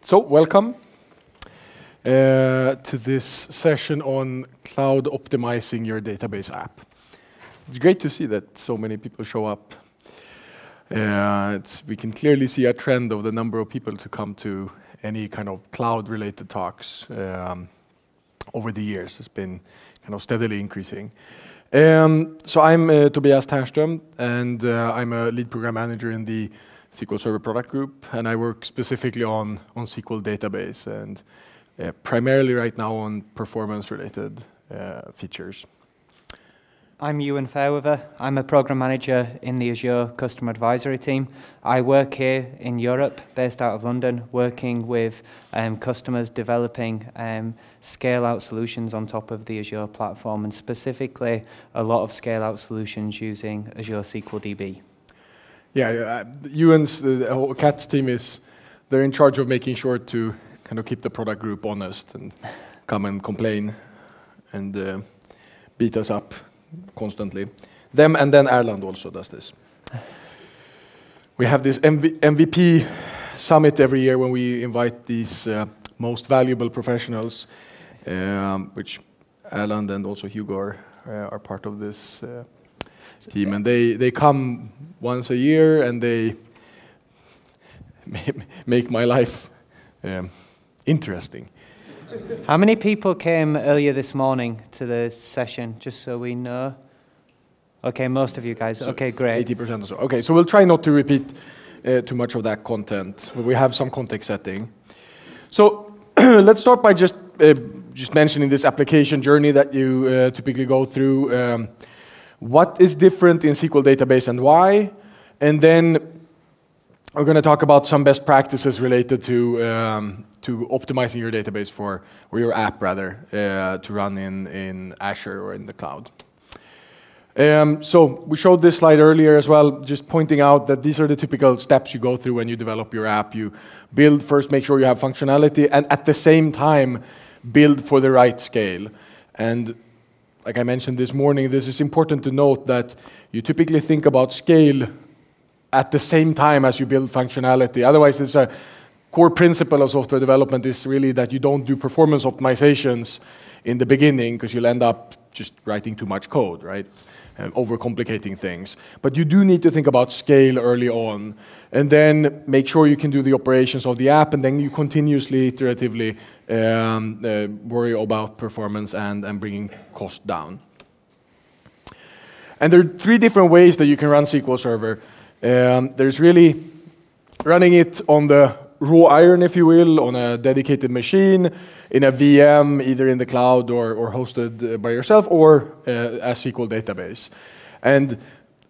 So, welcome to this session on cloud optimizing your database app. It's great to see that so many people show up. We can clearly see a trend of the number of people to come to any kind of cloud-related talks over the years. It's been kind of steadily increasing. So I'm Tobias Ternström, and I'm a lead program manager in the SQL Server product group, and I work specifically on SQL Database, and primarily right now on performance-related features. I'm Ewan Fairweather. I'm a program manager in the Azure Customer Advisory team. I work here in Europe, based out of London, working with customers developing scale-out solutions on top of the Azure platform, and specifically a lot of scale-out solutions using Azure SQL DB. Yeah, Ewan's, the whole CATS team they're in charge of making sure to kind of keep the product group honest and come and complain and beat us up constantly. Them, and then Ireland also does this. We have this MVP summit every year when we invite these most valuable professionals, which Ireland and also Hugo are part of this team, and they come once a year and they make my life interesting. How many people came earlier this morning to the session, just so we know? Okay, most of you guys. So okay, great. 80% or so. Okay, so we'll try not to repeat too much of that content, but we have some context setting. So let's start by just mentioning this application journey that you typically go through. What is different in SQL Database and why? And then we're going to talk about some best practices related to optimizing your database or your app rather, to run in Azure or in the cloud. So we showed this slide earlier as well, just pointing out that these are the typical steps you go through when you develop your app. You build first, make sure you have functionality, and at the same time, build for the right scale. And like I mentioned this morning, this is important to note that you typically think about scale at the same time as you build functionality. Otherwise, it's a core principle of software development is really that you don't do performance optimizations in the beginning because you'll end up just writing too much code, right? And overcomplicating things. But you do need to think about scale early on, and then make sure you can do the operations of the app, and then you continuously, iteratively worry about performance and bringing cost down. And there are three different ways that you can run SQL Server. There's really running it on the raw iron, if you will, on a dedicated machine, in a VM, either in the cloud or hosted by yourself, or as SQL Database. And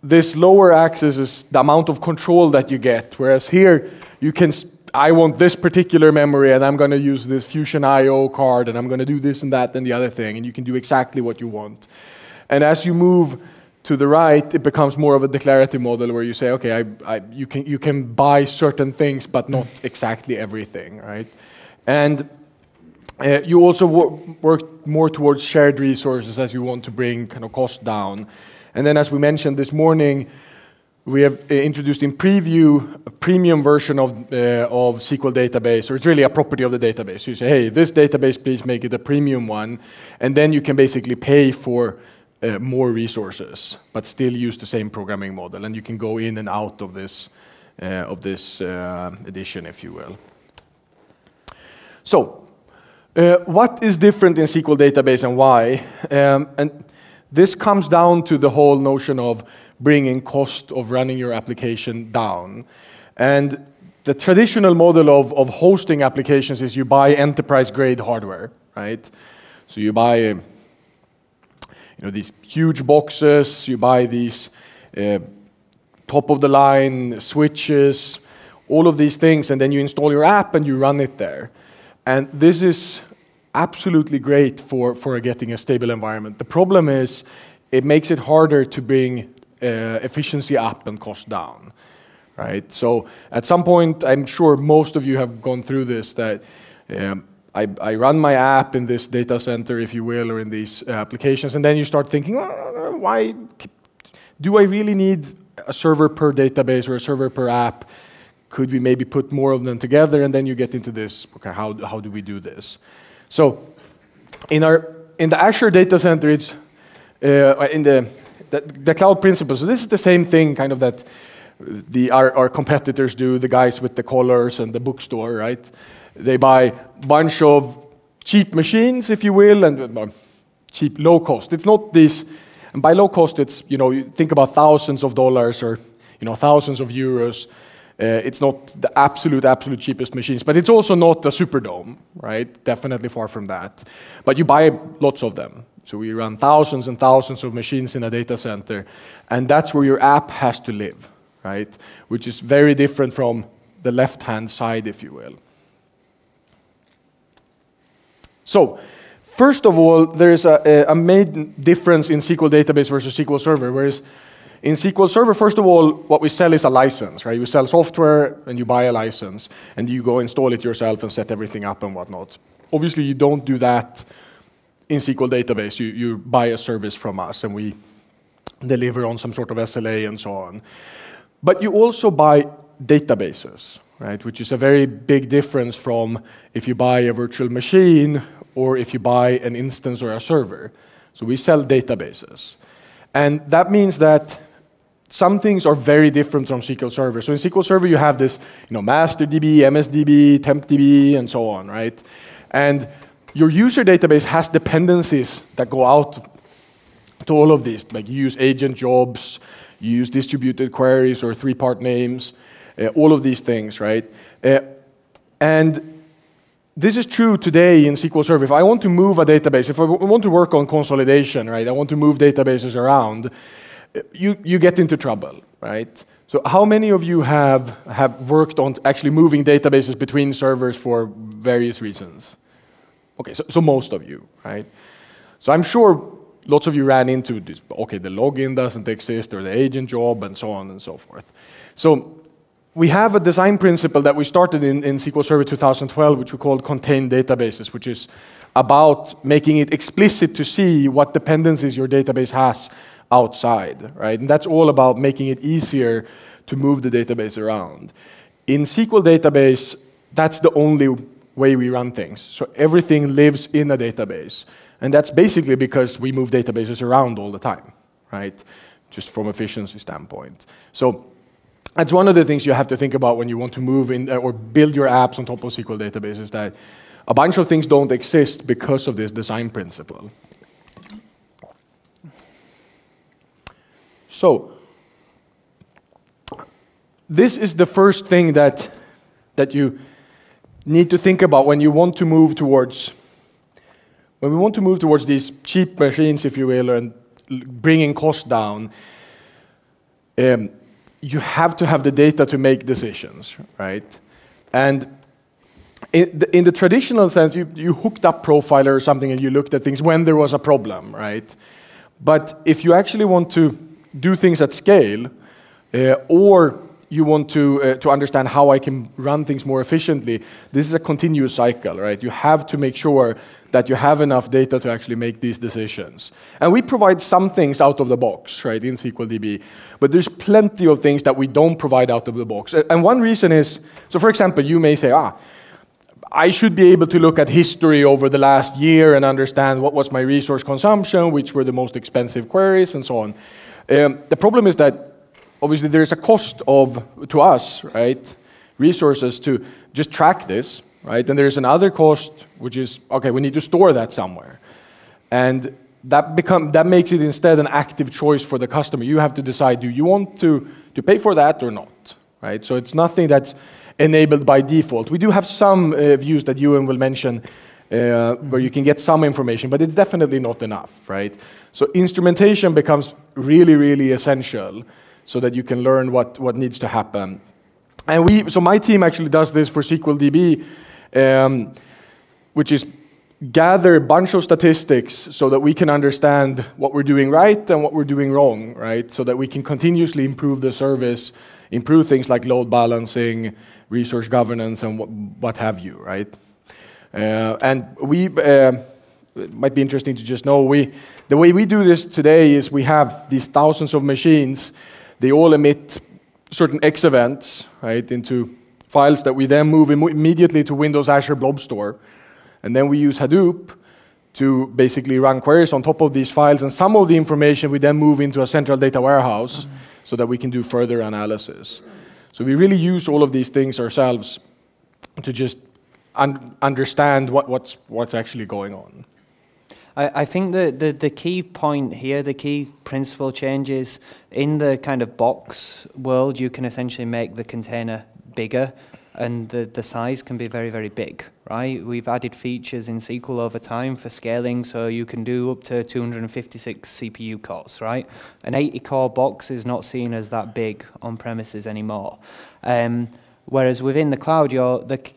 this lower axis is the amount of control that you get, whereas here, you can, I want this particular memory, and I'm going to use this Fusion IO card, and I'm going to do this and that and the other thing, and you can do exactly what you want. And as you move to the right, it becomes more of a declarative model where you say, okay, you can buy certain things, but not exactly everything, right? And you also work more towards shared resources as you want to bring kind of cost down. And then, as we mentioned this morning, we have introduced in preview a premium version of SQL Database, or it's really a property of the database. You say, hey, this database, please make it a premium one, and then you can basically pay for more resources, but still use the same programming model, and you can go in and out of this edition, if you will. So, what is different in SQL Database and why? And this comes down to the whole notion of bringing cost of running your application down. And the traditional model of hosting applications is you buy enterprise-grade hardware, right? So you buy these huge boxes, you buy these top-of-the-line switches, all of these things, and then you install your app and you run it there. And this is absolutely great for getting a stable environment. The problem is it makes it harder to bring efficiency up and cost down, right? So at some point, I'm sure most of you have gone through this, that I run my app in this data center, if you will, or in these applications, and then you start thinking, why do I really need a server per database or a server per app? Could we maybe put more of them together? And then you get into this, okay, how do we do this? So in the Azure data center, it's in the cloud principles. So this is the same thing kind of that our competitors do, the guys with the collars and the bookstore, right? They buy a bunch of cheap machines, if you will, and cheap, low cost. It's not this, and by low cost, it's, you think about thousands of dollars or, thousands of euros. It's not the absolute cheapest machines, but it's also not a Superdome, right? Definitely far from that. But you buy lots of them. So we run thousands and thousands of machines in a data center, and that's where your app has to live, right? Which is very different from the left-hand side, if you will. So, first of all, there's a main difference in SQL Database versus SQL Server, whereas in SQL Server, first of all, what we sell is a license, right? You sell software and you buy a license, and you go install it yourself and set everything up and whatnot. Obviously, you don't do that in SQL Database. You buy a service from us, and we deliver on some sort of SLA and so on. But you also buy databases, right? Which is a very big difference from if you buy a virtual machine or if you buy an instance or a server. So we sell databases. And that means that some things are very different from SQL Server. So in SQL Server, you have this, MasterDB, MSDB, TempDB, and so on, right? And your user database has dependencies that go out to all of these. Like you use agent jobs, you use distributed queries or three-part names, all of these things, right? And this is true today in SQL Server. If I want to move a database, if I want to work on consolidation, right, I want to move databases around, you get into trouble, right? So how many of you have worked on actually moving databases between servers for various reasons? Okay, so most of you, right? So I'm sure lots of you ran into this, okay, the login doesn't exist, or the agent job, and so on and so forth. So we have a design principle that we started in SQL Server 2012, which we called contained databases, which is about making it explicit to see what dependencies your database has outside, right? And that's all about making it easier to move the database around. In SQL Database, that's the only way we run things. So everything lives in a database. And that's basically because we move databases around all the time, right? Just from efficiency standpoint. So that's one of the things you have to think about when you want to move in or build your apps on top of SQL databases, that a bunch of things don't exist because of this design principle. So this is the first thing that you need to think about when you want to move towards, when we want to move towards these cheap machines, if you will, and bringing costs down. You have to have the data to make decisions, right? And in the traditional sense, you hooked up Profiler or something and you looked at things when there was a problem, right? But if you actually want to do things at scale, or you want to understand how I can run things more efficiently, this is a continuous cycle, right? You have to make sure that you have enough data to actually make these decisions. And we provide some things out of the box, right, in SQLDB, but there's plenty of things that we don't provide out of the box. And one reason is, so for example, you may say, I should be able to look at history over the last year and understand what was my resource consumption, which were the most expensive queries, and so on. The problem is that obviously there's a cost to us, right, resources to just track this, right? And there's another cost, which is, okay, we need to store that somewhere. And that makes it instead an active choice for the customer. You have to decide, do you want to pay for that or not, right? So it's nothing that's enabled by default. We do have some views that Ewan will mention where you can get some information, but it's definitely not enough, right? So instrumentation becomes really, really essential so that you can learn what needs to happen. And so my team actually does this for SQLDB, which is gather a bunch of statistics so that we can understand what we're doing right and what we're doing wrong, right? So that we can continuously improve the service, improve things like load balancing, resource governance, and what have you, right? And it might be interesting to just know, the way we do this today is we have these thousands of machines. They all emit certain X events, right, into files that we then move immediately to Windows Azure Blob Store. And then we use Hadoop to basically run queries on top of these files. And some of the information we then move into a central data warehouse so that we can do further analysis. So we really use all of these things ourselves to just understand what's actually going on. I think the key point here, the key principle change is in the kind of box world, you can essentially make the container bigger, and the size can be very, very big, right? We've added features in SQL over time for scaling, so you can do up to 256 CPU cores, right? An 80-core box is not seen as that big on premises anymore. Whereas within the cloud,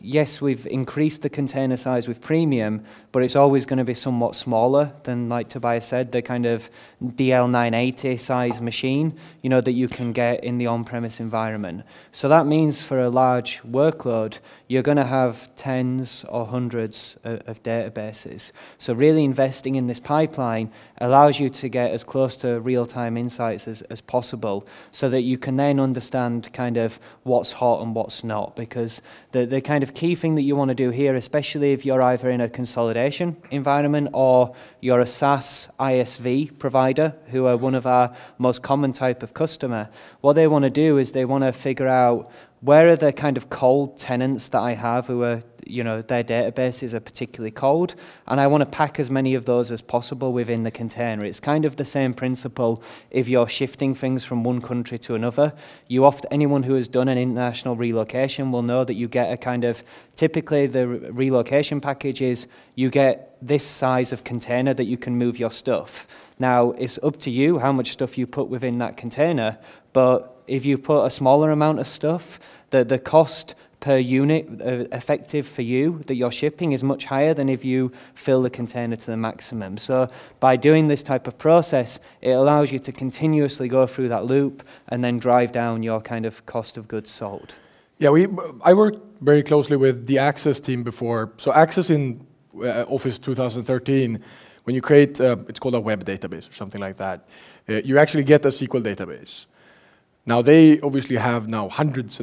yes, we've increased the container size with premium, but it's always going to be somewhat smaller than, like Tobias said, the kind of DL980 size machine, you know, that you can get in the on-premise environment. So that means for a large workload, you're going to have tens or hundreds of databases. So really investing in this pipeline allows you to get as close to real-time insights as possible, so that you can then understand kind of what's hot and what's not, because the kind of key thing that you want to do here, especially if you're either in a consolidation environment or you're a SaaS ISV provider, who are one of our most common type of customer, what they want to do is they want to figure out where are the kind of cold tenants that I have who are, you know, their databases are particularly cold, and I want to pack as many of those as possible within the container. It's kind of the same principle if you're shifting things from one country to another. Anyone who has done an international relocation will know that you get a kind of, typically the relocation package is you get this size of container that you can move your stuff. Now, it's up to you how much stuff you put within that container, but if you put a smaller amount of stuff, the cost per unit effective for you that you're shipping is much higher than if you fill the container to the maximum. So by doing this type of process, it allows you to continuously go through that loop and then drive down your kind of cost of goods sold. Yeah, I worked very closely with the Access team before. So Access in Office 2013, when you create, it's called a web database or something like that, you actually get a SQL database. Now they obviously have now hundreds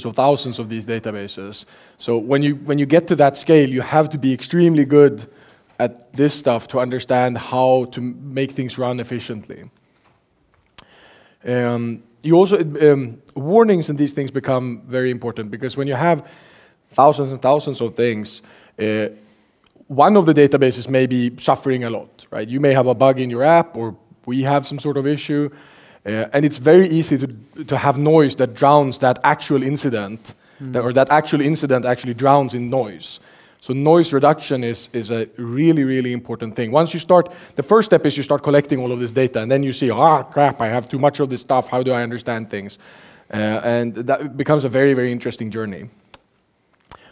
of thousands of these databases. So when you get to that scale, you have to be extremely good at this stuff to understand how to make things run efficiently. You also warnings and these things become very important, because when you have thousands and thousands of things, one of the databases may be suffering a lot, right? You may have a bug in your app, or we have some sort of issue. And it's very easy to have noise that drowns that actual incident, or that actual incident actually drowns in noise. So noise reduction is a really, really important thing. Once you start, the first step is you start collecting all of this data, and then you see, crap, I have too much of this stuff, how do I understand things? And that becomes a very, very interesting journey.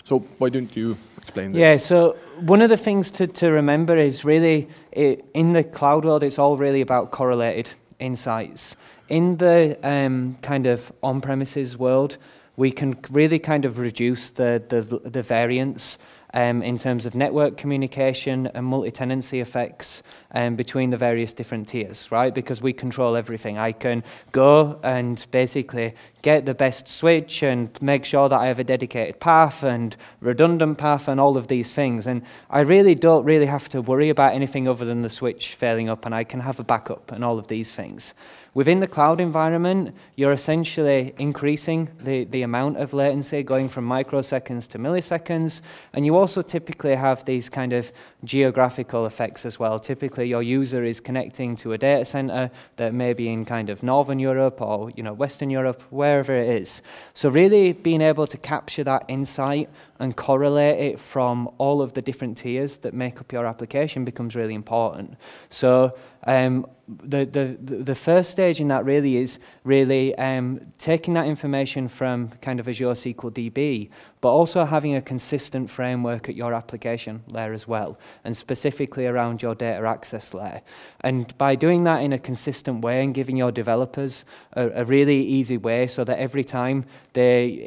So why don't you explain this? Yeah, so one of the things to remember is really, in the cloud world, it's all really about correlated insights. In the kind of on-premises world, we can really kind of reduce the variance in terms of network communication and multi-tenancy effects between the various different tiers, right? Because we control everything. I can go and basically get the best switch and make sure that I have a dedicated path and redundant path and all of these things. And I really don't really have to worry about anything other than the switch failing up, and I can have a backup and all of these things. Within the cloud environment, you're essentially increasing the amount of latency, going from microseconds to milliseconds, and you also typically have these kind of geographical effects as well. Typically, your user is connecting to a data center that may be in kind of Northern Europe or, you know, Western Europe, wherever it is. So really being able to capture that insight and correlate it from all of the different tiers that make up your application becomes really important. So the first stage in that really is taking that information from kind of Azure SQL DB, but also having a consistent framework at your application layer as well, and specifically around your data access layer. And by doing that in a consistent way and giving your developers a really easy way, so that every time they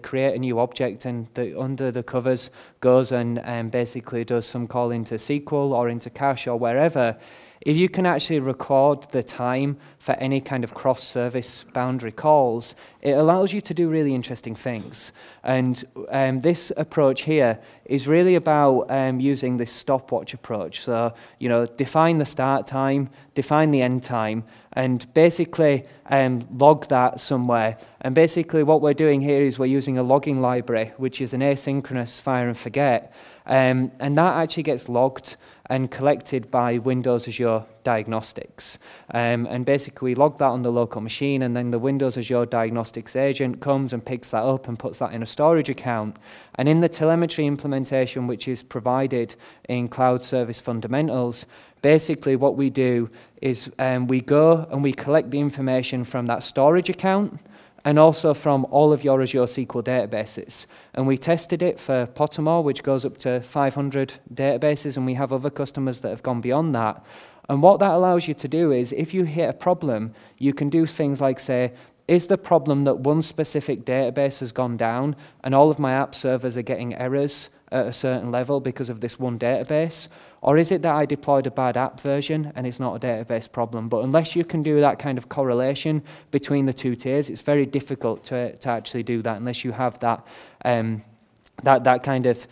create a new object and under the covers goes and basically does some call into SQL or into cache or wherever, if you can actually record the time for any kind of cross-service boundary calls, it allows you to do really interesting things. And this approach here is really about using this stopwatch approach. So, define the start time, define the end time, and basically log that somewhere. And basically what we're doing here is we're using a logging library, which is an asynchronous fire and forget. And that actually gets logged and collected by Windows Azure Diagnostics. And basically we log that on the local machine, and then the Windows Azure Diagnostics agent comes and picks that up and puts that in a storage account. And in the telemetry implementation, which is provided in Cloud Service Fundamentals, basically what we do is we go and we collect the information from that storage account and also from all of your Azure SQL databases. And we tested it for Pottermore, which goes up to 500 databases, and we have other customers that have gone beyond that. And what that allows you to do is, if you hit a problem, you can do things like say, is the problem that one specific database has gone down and all of my app servers are getting errors at a certain level because of this one database? Or is it that I deployed a bad app version and it's not a database problem? But unless you can do that kind of correlation between the two tiers, it's very difficult to actually do that unless you have that that kind of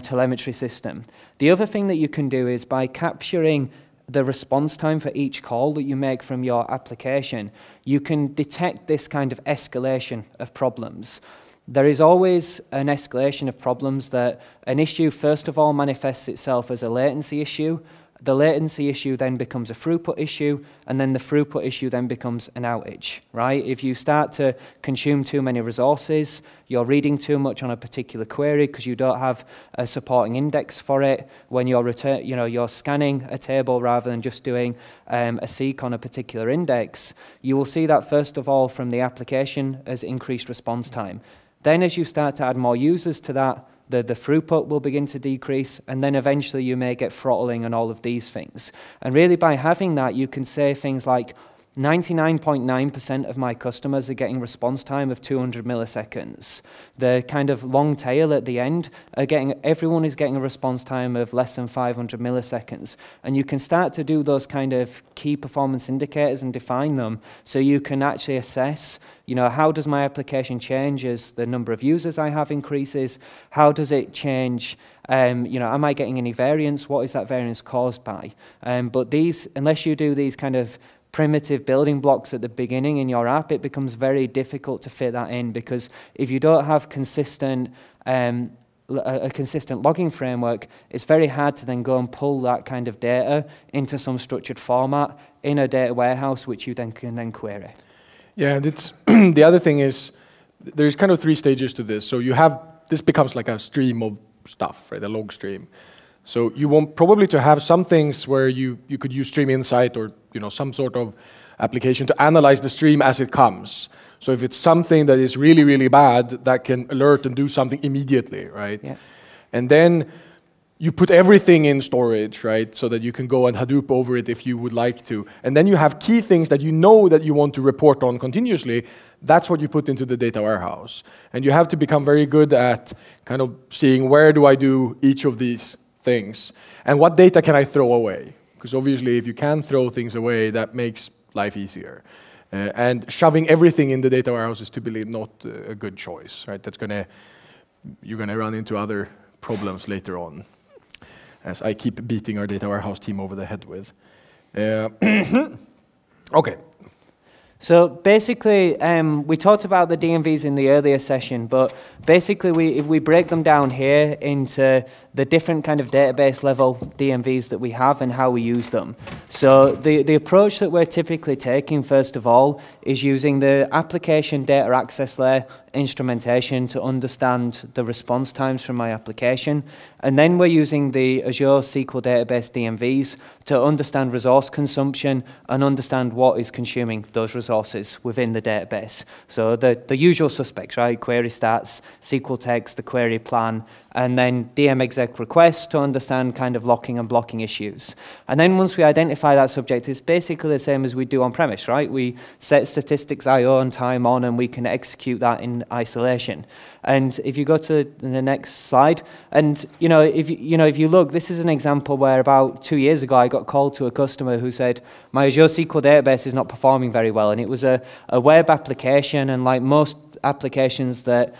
telemetry system. The other thing that you can do is by capturing the response time for each call that you make from your application, you can detect this kind of escalation of problems. There is always an escalation of problems that an issue, first of all, manifests itself as a latency issue. The latency issue then becomes a throughput issue, and then the throughput issue then becomes an outage, right? If you start to consume too many resources, you're reading too much on a particular query because you don't have a supporting index for it. When you're you're scanning a table rather than just doing a seek on a particular index, you will see that first of all from the application as increased response time. Then as you start to add more users to that, the throughput will begin to decrease, and then eventually you may get throttling and all of these things. And really by having that, you can say things like 99.9% of my customers are getting response time of 200 milliseconds. The kind of long tail at the end are everyone is getting a response time of less than 500 milliseconds. And you can start to do those kind of key performance indicators and define them so you can actually assess, how does my application change as the number of users I have increases? How does it change? Am I getting any variance? What is that variance caused by? But unless you do these kind of primitive building blocks at the beginning in your app, it becomes very difficult to fit that in, because if you don't have a consistent logging framework, it's very hard to then go and pull that kind of data into some structured format in a data warehouse, which you then can query. Yeah, and it's the other thing is there's kind of 3 stages to this. So this becomes like a stream of stuff, right? A log stream. So you want probably to have some things where you could use Stream Insight or some sort of application to analyze the stream as it comes. So if it's something that is really, really bad, that can alert and do something immediately, right? Yeah. And then you put everything in storage, right? So that you can go and Hadoop over it if you would like to. And then you have key things that that you want to report on continuously. That's what you put into the data warehouse. And you have to become very good at kind of seeing where do I do each of these things, and what data can I throw away? Because obviously if you can throw things away, that makes life easier. And shoving everything in the data warehouse is typically not a good choice, right? You're gonna run into other problems later on, as I keep beating our data warehouse team over the head with. Okay. So basically, we talked about the DMVs in the earlier session, but basically if we break them down here into the different kind of database level DMVs that we have and how we use them. So the approach that we're typically taking, first of all, is using the application data access layer instrumentation to understand the response times from my application. And then we're using the Azure SQL Database DMVs to understand resource consumption and understand what is consuming those resources within the database. So the usual suspects, right? Query stats, SQL text, the query plan, and then DM exec requests to understand kind of locking and blocking issues. And then once we identify that subject, it's basically the same as we do on premise, right? We set statistics IO and time on, and we can execute that in in isolation. And if you go to the next slide, and if you look, this is an example where about 2 years ago I got called to a customer who said, my Azure SQL database is not performing very well, and it was a web application, and like most applications that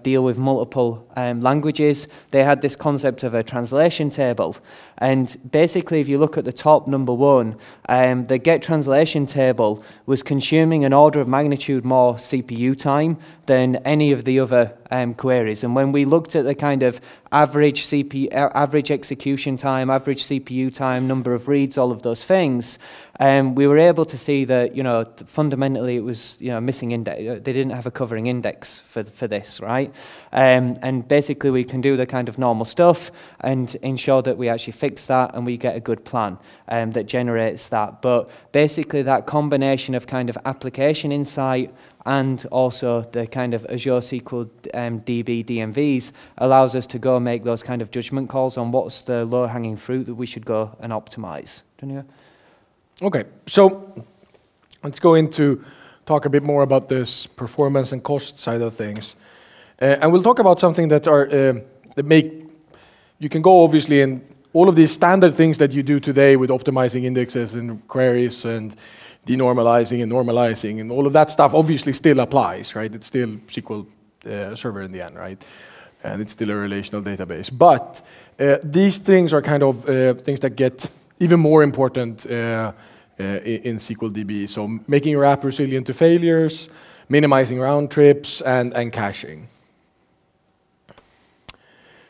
deal with multiple languages, they had this concept of a translation table. And basically, if you look at the top, number one, the get translation table was consuming an order of magnitude more CPU time than any of the other queries. And when we looked at the kind of average execution time, average CPU time, number of reads, all of those things, we were able to see that fundamentally it was missing index. They didn't have a covering index for this, right? And basically we can do the kind of normal stuff and ensure that we actually fix that and we get a good plan that generates that. But basically that combination of kind of application insight and also the kind of Azure SQL DB DMVs allows us to go make those kind of judgment calls on what's the low-hanging fruit that we should go and optimize. Okay, so let's go into talk a bit more about this performance and cost side of things. And we'll talk about something that you can go obviously in all of these standard things that you do today with optimizing indexes and queries and denormalizing and normalizing and all of that stuff obviously still applies, right? It's still SQL Server in the end, right? And it's still a relational database. But these things are kind of things that get even more important in SQL DB. So making your app resilient to failures, minimizing round trips, and caching.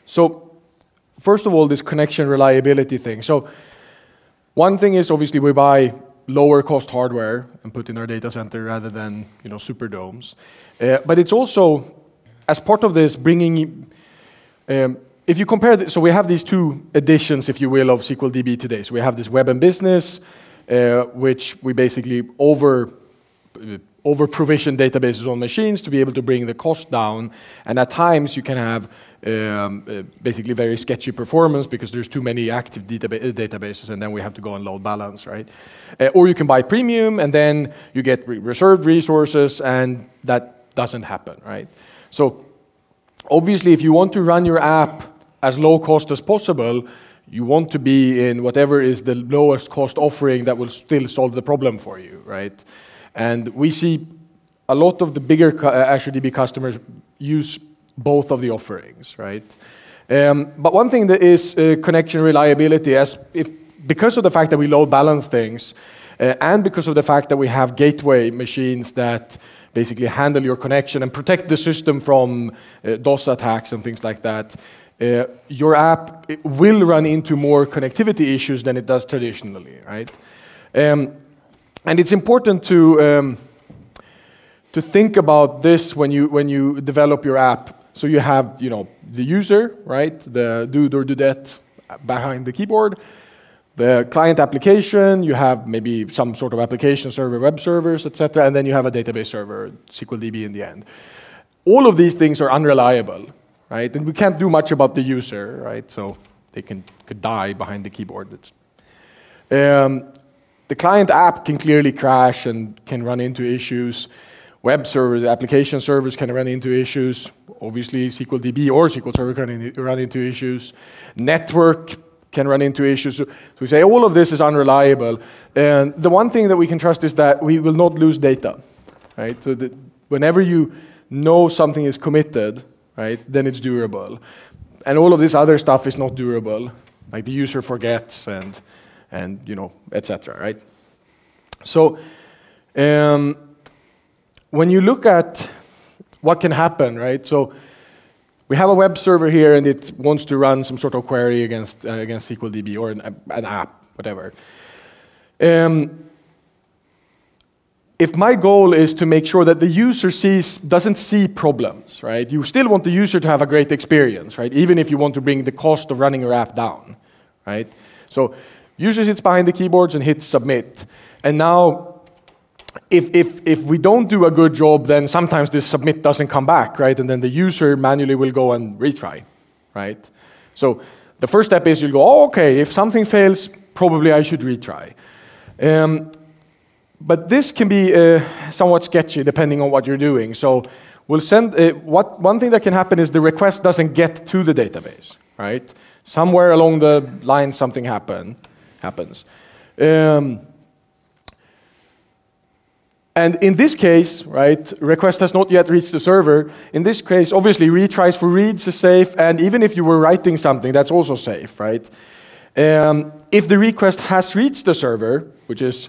So first of all, this connection reliability thing. So one thing is obviously we buy lower cost hardware and put in our data center rather than super domes. But it's also, as part of this, bringing, if you compare, so we have these two editions, if you will, of SQL DB today. So we have this web and business, which we basically over-provision databases on machines to be able to bring the cost down. And at times you can have basically very sketchy performance because there's too many active databases and then we have to go and load balance, right? Or you can buy premium and then you get reserved resources and that doesn't happen, right? So obviously if you want to run your app as low cost as possible, you want to be in whatever is the lowest cost offering that will still solve the problem for you, right? And we see a lot of the bigger Azure DB customers use both of the offerings, right? But one thing that is connection reliability, because of the fact that we load balance things, and because of the fact that we have gateway machines that basically handle your connection and protect the system from DOS attacks and things like that, your app will run into more connectivity issues than it does traditionally, right? And it's important to think about this when you develop your app. So you have the user, right, the dude or dudette behind the keyboard, the client application. You have maybe some sort of application server, web servers, etc., and then you have a database server, SQL DB in the end. All of these things are unreliable, right? And we can't do much about the user, right? So they could die behind the keyboard. The client app can clearly crash and can run into issues. Web servers, application servers can run into issues. Obviously, SQL DB or SQL Server can run into issues. Network can run into issues. So we say all of this is unreliable. And the one thing that we can trust is that we will not lose data, right? So that whenever you know something is committed, right, then it's durable. And all of this other stuff is not durable, like the user forgets and etc., right? So when you look at what can happen, right? So we have a web server here and it wants to run some sort of query against SQL DB or an app, whatever. If my goal is to make sure that the user doesn't see problems, right? You still want the user to have a great experience, right? Even if you want to bring the cost of running your app down, right? So user sits behind the keyboards and hits submit. And now, if we don't do a good job, then sometimes this submit doesn't come back, right? And then the user manually will go and retry, right? So the first step is you'll go, oh, okay, if something fails, probably I should retry. But this can be somewhat sketchy depending on what you're doing. So we'll send, one thing that can happen is the request doesn't get to the database, right? Somewhere along the line something happens. And in this case, right, request has not yet reached the server. In this case, obviously, retries for reads is safe, and even if you were writing something, that's also safe, right? If the request has reached the server, which is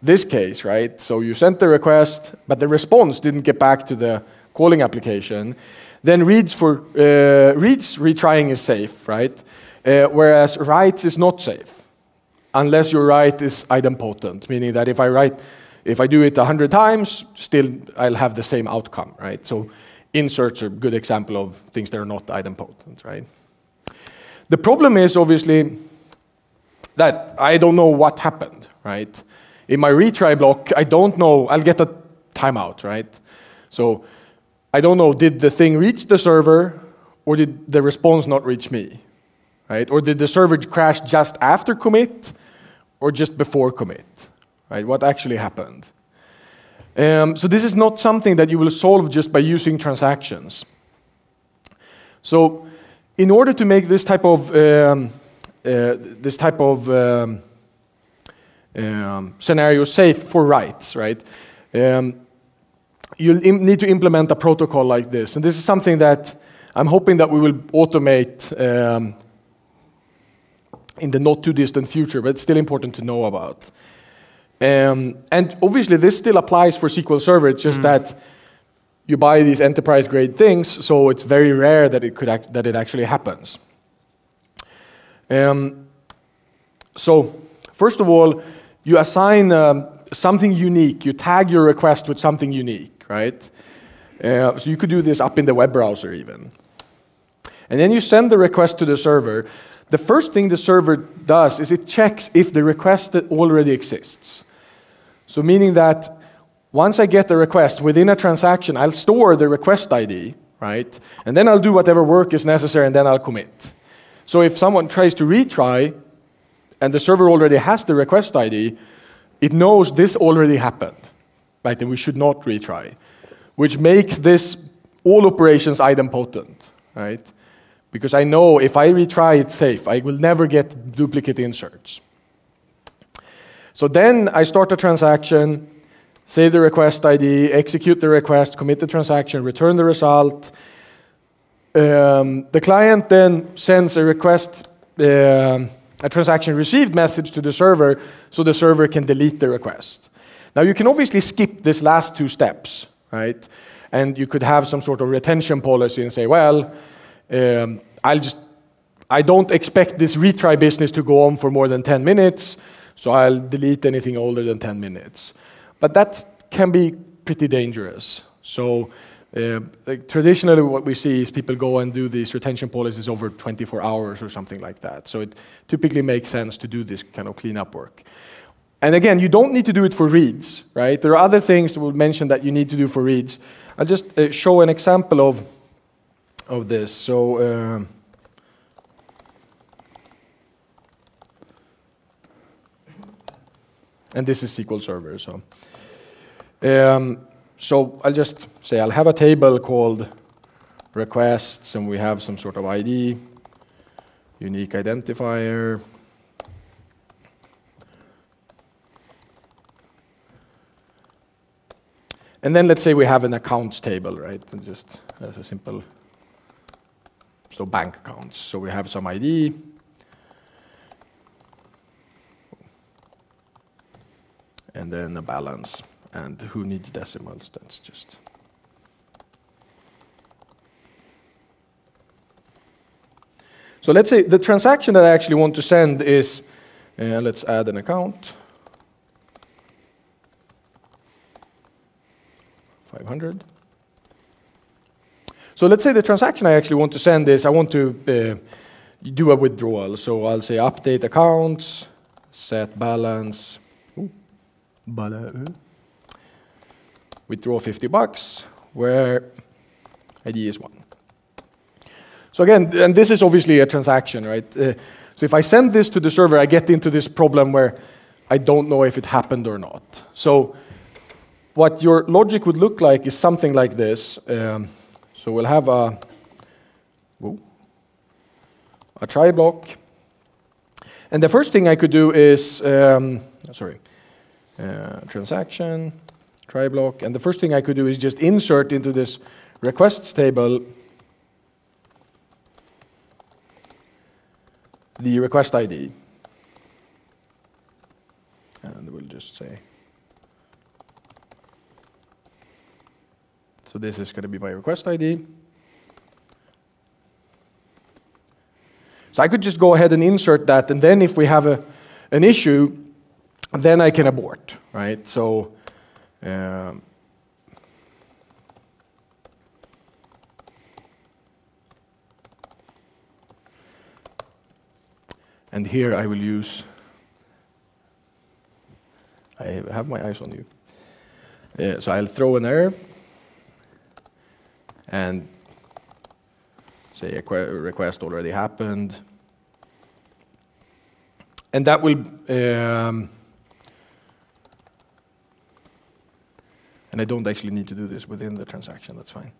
this case, right? So you sent the request, but the response didn't get back to the calling application. Then reads retrying is safe, right? Whereas writes is not safe, unless your write is idempotent, meaning that if I do it 100 times, still I'll have the same outcome, right? So inserts are a good example of things that are not idempotent, right? The problem is obviously that I don't know what happened, right? In my retry block, I don't know, I'll get a timeout, right? So I don't know, did the thing reach the server or did the response not reach me, right? Or did the server crash just after commit or just before commit, right? What actually happened? So this is not something that you will solve just by using transactions. So in order to make this type of scenario safe for writes, right? You'll need to implement a protocol like this. And this is something that I'm hoping that we will automate in the not too distant future, but it's still important to know about. And obviously this still applies for SQL Server, it's just that you buy these enterprise grade things, so it's very rare that it actually happens. So first of all, you assign something unique. You tag your request with something unique, right? So you could do this up in the web browser even. And then you send the request to the server. The first thing the server does is it checks if the request already exists. So meaning that once I get the request within a transaction, I'll store the request ID, right? And then I'll do whatever work is necessary and then I'll commit. So if someone tries to retry and the server already has the request ID, it knows this already happened, right? And we should not retry, which makes this all operations idempotent, right? Because I know if I retry, it's safe. I will never get duplicate inserts. So then I start a transaction, save the request ID, execute the request, commit the transaction, return the result. The client then sends a request, a transaction received message to the server, so the server can delete the request. Now you can obviously skip this last two steps, right? And you could have some sort of retention policy and say, well, I don't expect this retry business to go on for more than 10 minutes, so I'll delete anything older than 10 minutes. But that can be pretty dangerous. So traditionally what we see is people go and do these retention policies over 24 hours or something like that. So it typically makes sense to do this kind of cleanup work. And again, you don't need to do it for reads, right? There are other things that we'll mention that you need to do for reads. I'll just show an example of this. So and this is SQL Server. So I'll just say I'll have a table called requests, and we have some sort of ID, unique identifier. And then let's say we have an accounts table, right? And just as a simple, so bank accounts. So we have some ID. And then a balance. And who needs decimals? That's just. So let's say the transaction that I actually want to send is, let's add an account. 500. So let's say the transaction I actually want to send is, I want to do a withdrawal. So I'll say update accounts, set balance. Withdraw $50, where ID is 1. So again, and this is obviously a transaction, right? So if I send this to the server, I get into this problem where I don't know if it happened or not. So what your logic would look like is something like this. So we'll have a try block. And the first thing I could do is, transaction, try block. And the first thing I could do is just insert into this requests table the request ID. And we'll just say, so this is going to be my request ID. So I could just go ahead and insert that, and then if we have an issue, then I can abort, right? So and here I will use, I have my eyes on you. So I'll throw an error and say a request already happened. And that will, and I don't actually need to do this within the transaction, that's fine.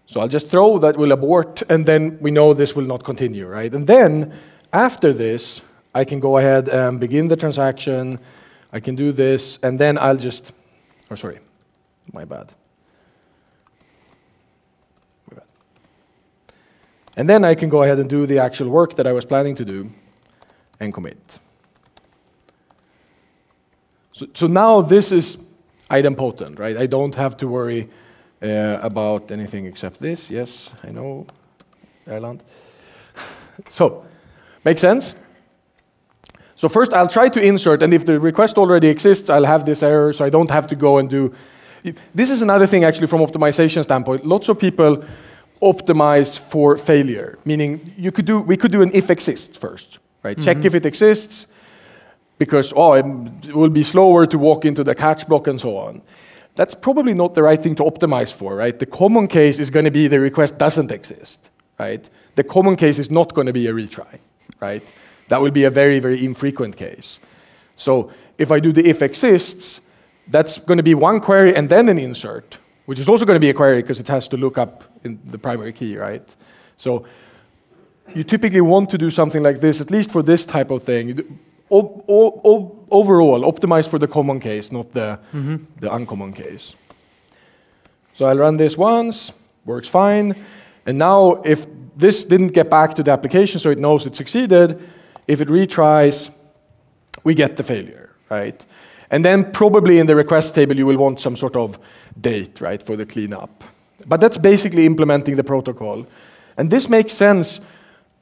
So I'll just throw that will abort, and then we know this will not continue, right? And then after this, I can go ahead and begin the transaction. I can do this, and then I'll just, oh, sorry, my bad. And then I can go ahead and do the actual work that I was planning to do and commit. So now this is idempotent, right? I don't have to worry about anything except this. Yes, I know, Ireland. So, makes sense? So first I'll try to insert, and if the request already exists, I'll have this error, so I don't have to go and do. This is another thing actually from optimization standpoint. Lots of people optimize for failure, meaning we could do an if exists first, right? Mm-hmm. Check if it exists, because it will be slower to walk into the catch block and so on. That's probably not the right thing to optimize for, right? The common case is going to be the request doesn't exist, right? The common case is not going to be a retry, right? That will be a very, very infrequent case. So if I do the if exists, that's going to be one query and then an insert, which is also going to be a query because it has to look up in the primary key, right? So you typically want to do something like this, at least for this type of thing. Overall, optimize for the common case, not the uncommon case. So I'll run this once, works fine. And now if this didn't get back to the application so it knows it succeeded, if it retries, we get the failure, right? And then probably in the request table you will want some sort of date, right, for the cleanup. But that's basically implementing the protocol. And this makes sense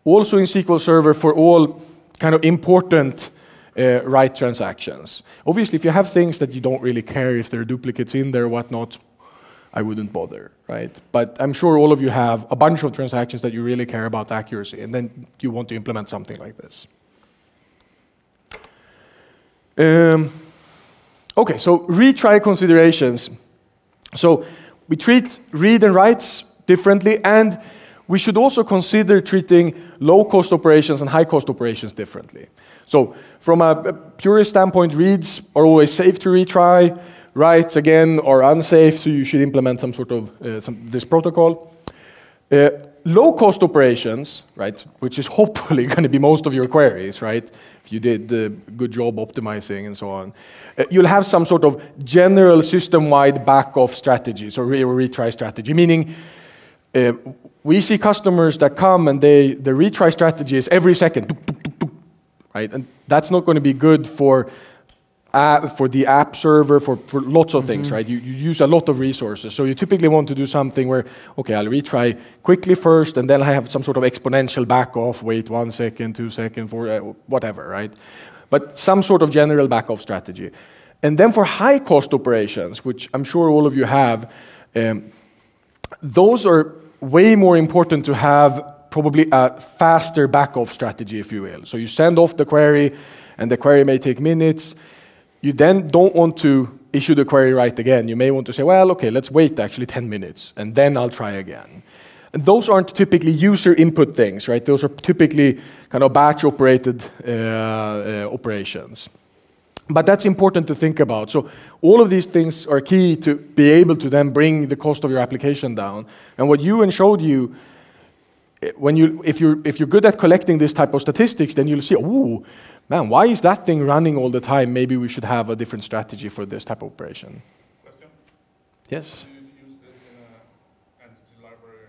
also in SQL Server for all kind of important write transactions. Obviously, if you have things that you don't really care if there are duplicates in there or whatnot, I wouldn't bother, right? But I'm sure all of you have a bunch of transactions that you really care about accuracy, and then you want to implement something like this. Okay, so retry considerations. So we treat read and writes differently, and we should also consider treating low-cost operations and high-cost operations differently. So from a purist standpoint, reads are always safe to retry. Writes, again, are unsafe, so you should implement some sort of this protocol. Low-cost operations, right, which is hopefully going to be most of your queries, right, if you did a good job optimizing and so on, you'll have some sort of general system-wide back-off strategies or retry strategy, meaning we see customers that come and the retry strategy is every second, right, and that's not going to be good for the app server, for lots of things, right? You use a lot of resources. So you typically want to do something where, okay, I'll retry quickly first, and then I have some sort of exponential back-off, wait 1 second, 2 seconds, whatever, right? But some sort of general back-off strategy. And then for high-cost operations, which I'm sure all of you have, those are way more important to have probably a faster back-off strategy, if you will. So you send off the query, and the query may take minutes. You then don't want to issue the query right again. You may want to say, well, okay, let's wait actually 10 minutes, and then I'll try again. And those aren't typically user input things, right? Those are typically kind of batch-operated operations. But that's important to think about. So all of these things are key to be able to then bring the cost of your application down. And what Ewan showed you, if you're good at collecting this type of statistics, then you'll see, oh, man, why is that thing running all the time? Maybe we should have a different strategy for this type of operation. Question? Yes? Do you use this in an entity library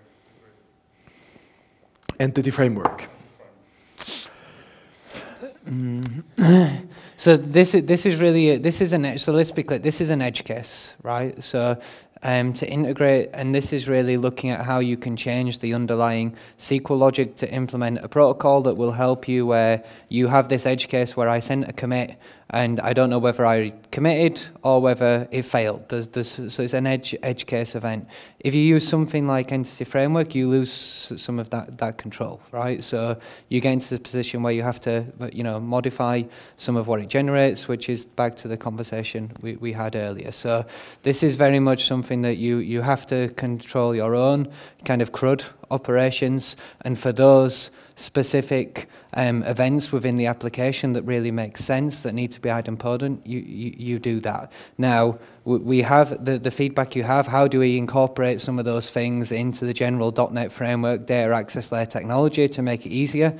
security? Entity framework. So this is really so let's be clear, this is an edge case, right? So to integrate, and this is really looking at how you can change the underlying SQL logic to implement a protocol that will help you where you have this edge case where I sent a commit and I don't know whether I committed or whether it failed. So it's an edge case event. If you use something like Entity Framework, you lose some of that control, right? So you get into the position where you have to, modify some of what it generates, which is back to the conversation we had earlier. So this is very much something that you have to control your own kind of CRUD operations, and for those specific events within the application that really make sense, that need to be idempotent, you do that. Now, we have the feedback you have, how do we incorporate some of those things into the general .NET framework, data access layer technology to make it easier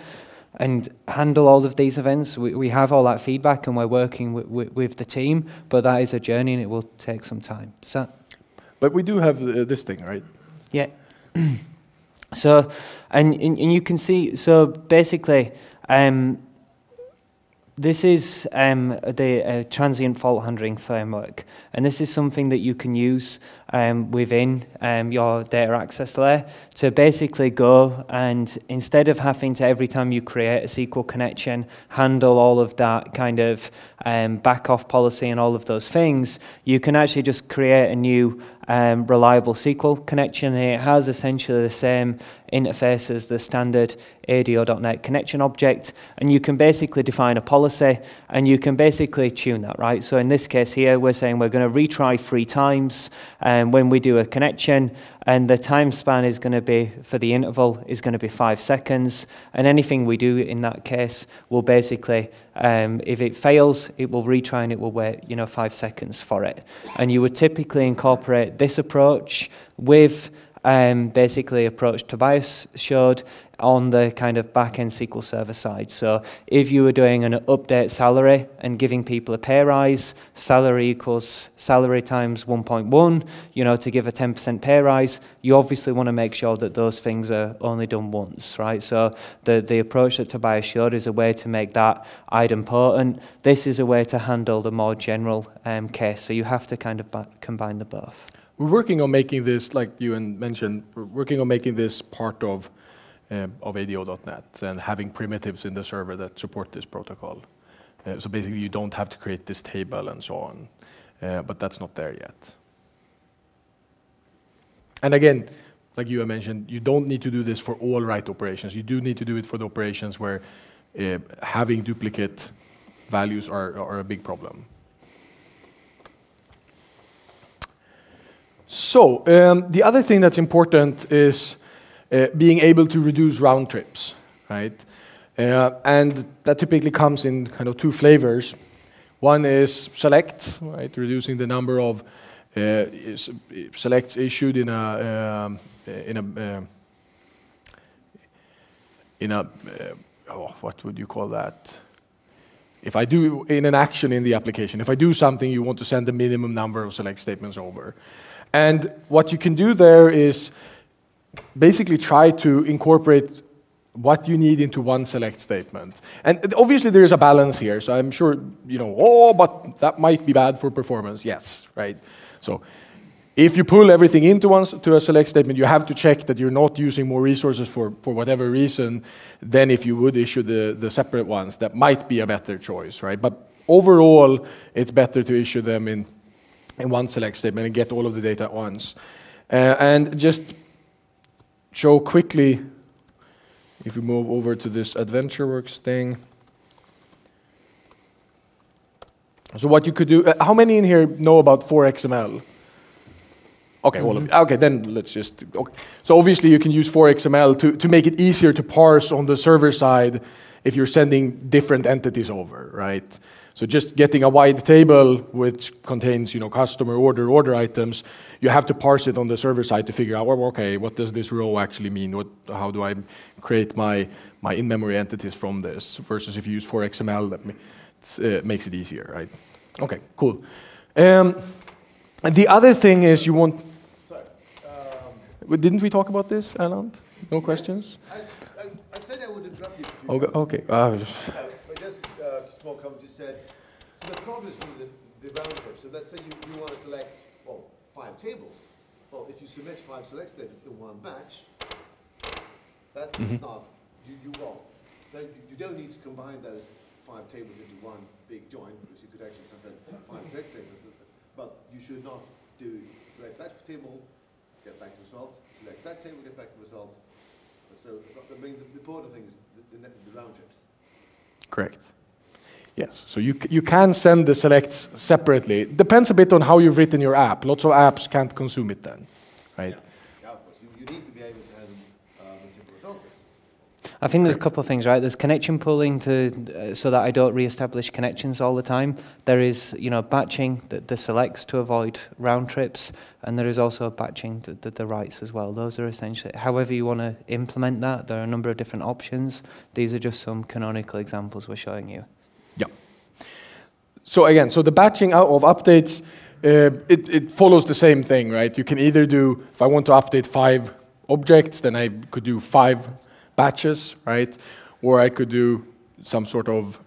and handle all of these events? We have all that feedback and we're working with the team, but that is a journey and it will take some time. But we do have this thing, right? Yeah. So, and you can see, so basically, this is the transient fault handling framework, and this is something that you can use within your data access layer to basically go and instead of having to every time you create a SQL connection handle all of that kind of back off policy and all of those things, you can actually just create a new reliable SQL connection. And it has essentially the same interface as the standard ADO.NET connection object, and you can basically define a policy and you can basically tune that, right? So in this case here, we're saying we're going to retry 3 times when we do a connection, and the time span is going to be, for the interval, is going to be 5 seconds, and anything we do in that case will basically, if it fails, it will retry and it will wait, 5 seconds for it. And you would typically incorporate this approach with basically approach Tobias showed on the kind of back-end SQL Server side. So if you were doing an update salary and giving people a pay rise, salary equals salary times 1.1, to give a 10% pay rise, you obviously want to make sure that those things are only done once, right? So the approach that Tobias showed is a way to make that idempotent. This is a way to handle the more general case. So you have to kind of combine the both. We're working on making this, like you mentioned, we're working on making this part of ADO.NET and having primitives in the server that support this protocol. So basically you don't have to create this table and so on, but that's not there yet. And again, like you mentioned, you don't need to do this for all write operations. You do need to do it for the operations where having duplicate values are a big problem. So the other thing that's important is being able to reduce round trips, right? And that typically comes in kind of 2 flavors. One is select, right? Reducing the number of selects issued in a what would you call that? If I do in an action in the application, if I do something, you want to send the minimum number of select statements over. And what you can do there is basically try to incorporate what you need into one select statement. And obviously there is a balance here, so I'm sure, but that might be bad for performance. Yes, right? So if you pull everything into a select statement, you have to check that you're not using more resources for whatever reason than if you would issue the separate ones. That might be a better choice, right? But overall, it's better to issue them in one select statement and get all of the data at once. And just show quickly, if we move over to this AdventureWorks thing. So what you could do, how many in here know about 4XML? Okay, all of you. Okay, then let's just, okay. So obviously you can use 4XML to make it easier to parse on the server side if you're sending different entities over, right? So just getting a wide table which contains, customer order items, you have to parse it on the server side to figure out, well, okay, what does this row actually mean? How do I create my in-memory entities from this? Versus if you use 4XML, that makes it easier, right? Okay, cool. And the other thing is you want. Sorry. Didn't we talk about this, Alan? No questions? I said I would interrupt you. Okay. But just a small comment. You said, so the problem is with the round trip. So let's say you want to select, 5 tables. Well, if you submit 5 select statements in one batch, that's not, then you don't need to combine those 5 tables into one big join, because you could actually submit 5 select statements. But you should not do select that table, get back to result, select that table, get back to result. So it's not, the important thing is the round trips. Correct. Yes. So you can send the selects separately. It depends a bit on how you've written your app. Lots of apps can't consume it then, right? Yeah, of course. You need to be able to handle multiple results. I think there's a couple of things, right? There's connection pooling so that I don't re-establish connections all the time. There is, batching the selects to avoid round trips, and there is also batching the writes as well. Those are essentially, however you want to implement that, there are a number of different options. These are just some canonical examples we're showing you. Yeah. So again, the batching out of updates, it follows the same thing, right? You can either do, if I want to update 5 objects, then I could do 5 batches, right? Or I could do some sort of